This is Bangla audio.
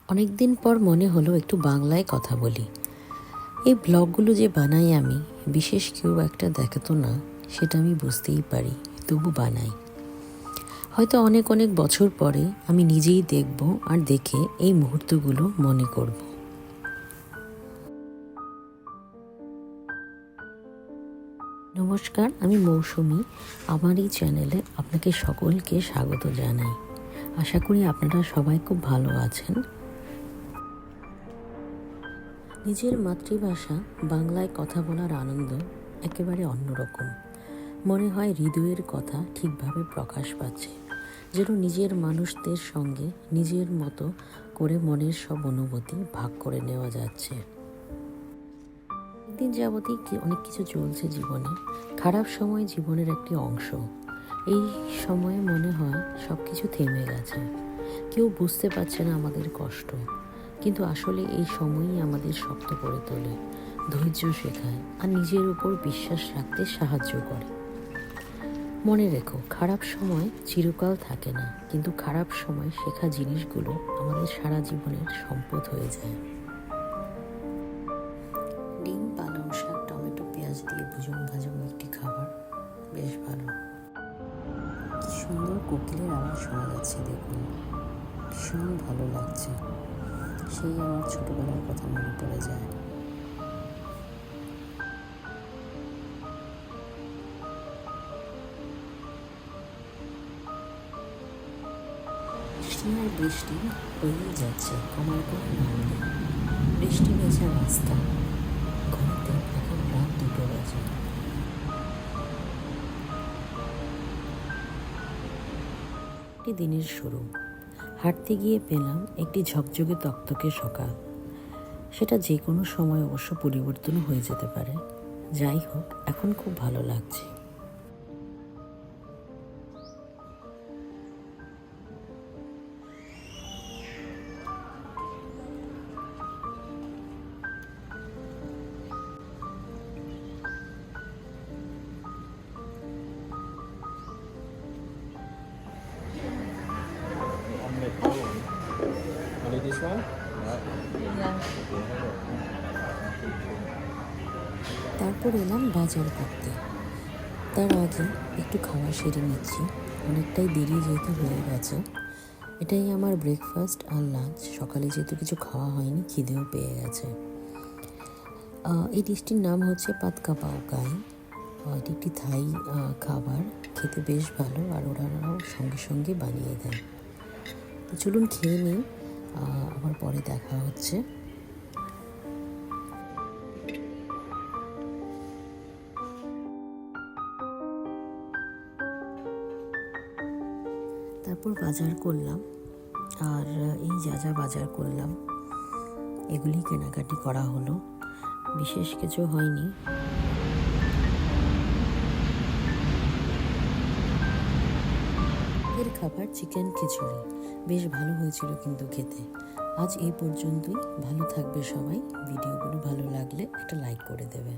অনেক দিন পর মনে হলো একটু বাংলায় কথা বলি। এই ব্লগগুলো যে বানাই আমি, বিশেষ কেউ একটা দেখাতো না, সেটা আমি বুঝতেই পারি, তবু বানাই। হয়তো অনেক অনেক বছর পরে আমি নিজেই দেখব আর দেখে এই মুহূর্তগুলো মনে করব। নমস্কার, আমি মৌসুমি। আমার এই চ্যানেলে আপনাকে সকলকে স্বাগত জানাই। আশা করি আপনারা সবাই খুব ভালো আছেন। নিজের মাতৃভাষা বাংলায় কথা বলার আনন্দ একেবারে অন্যরকম। মনে হয় হৃদয়ের কথা ঠিকভাবে প্রকাশ পাচ্ছে, যেন নিজের মানুষদের সঙ্গে নিজের মতো করে মনের সব অনুভূতি ভাগ করে নেওয়া যাচ্ছে। একদিন যাবতই অনেক কিছু চলছে জীবনে। খারাপ সময় জীবনের একটি অংশ। এই সময়ে মনে হয় সব কিছু থেমে গেছে, কেউ বুঝতে পারছে না আমাদের কষ্ট। কিন্তু আসলে এই সময়ই আমাদের শক্ত করে তোলে, ধৈর্য শেখায় আর নিজের উপর বিশ্বাস রাখতে সাহায্য করে। মনে রেখো, খারাপ সময় চিরকাল থাকে না, কিন্তু খারাপ সময় শেখা জিনিসগুলো আমাদের সারা জীবনের সম্পদ হয়ে যায়। ডিম, পালং শাক, টমেটো, পেঁয়াজ দিয়ে ভুজুম ভাজুম একটি খাবার, বেশ ভালো। কি সুন্দর কোকিলের আওয়াজ শোনা যাচ্ছে, দেখুন, ভীষণ ভালো লাগছে। সেই আমার ছোটবেলার কথা মনে পড়ে যায়। বৃষ্টি আর বৃষ্টি হয়েই যাচ্ছে, কমার কোনো নাম নেই। বৃষ্টি ভেজা রাস্তা, ঘড়িতে এখন রাত 2টো বাজে। একটি দিনের শুরু। হাঁটতে গিয়ে পেলাম একটি ঝকঝকে তকতকে সকাল। সেটা যে কোনো সময় অবশ্য পরিবর্তন হয়ে যেতে পারে। যাই হোক, এখন খুব ভালো লাগছে। Only this one? তারপর এলাম বাজার করতে। তার আগে একটু খাওয়া সেরে নিচ্ছি, অনেকটাই দেরি যেহেতু হয়ে গেছে। এটাই আমার ব্রেকফাস্ট আর লাঞ্চ। সকালে যেহেতু কিছু খাওয়া হয়নি, খিদেও পেয়ে গেছে। এই ডিশটির নাম হচ্ছে পাতকা পাও কাই। এটি একটি থাই খাবার, খেতে বেশ ভালো, আর ওরাও সঙ্গে সঙ্গে বানিয়ে দেয়। তো চলুন খেয়ে নিই, আবার পরে দেখা হচ্ছে। তারপর বাজার করলাম, আর এই যা যা বাজার করলাম এগুলি কেনাকাটি করা হলো, বিশেষ কিছু হয়নি। এর খাবার চিকেন খিচুড়ি, বেশ ভালো হয়েছিল কিন্তু খেতে। আজ এই পর্যন্তই। ভালো থাকবে সবাই। ভিডিওগুলো ভালো লাগলে একটা লাইক করে দেবে।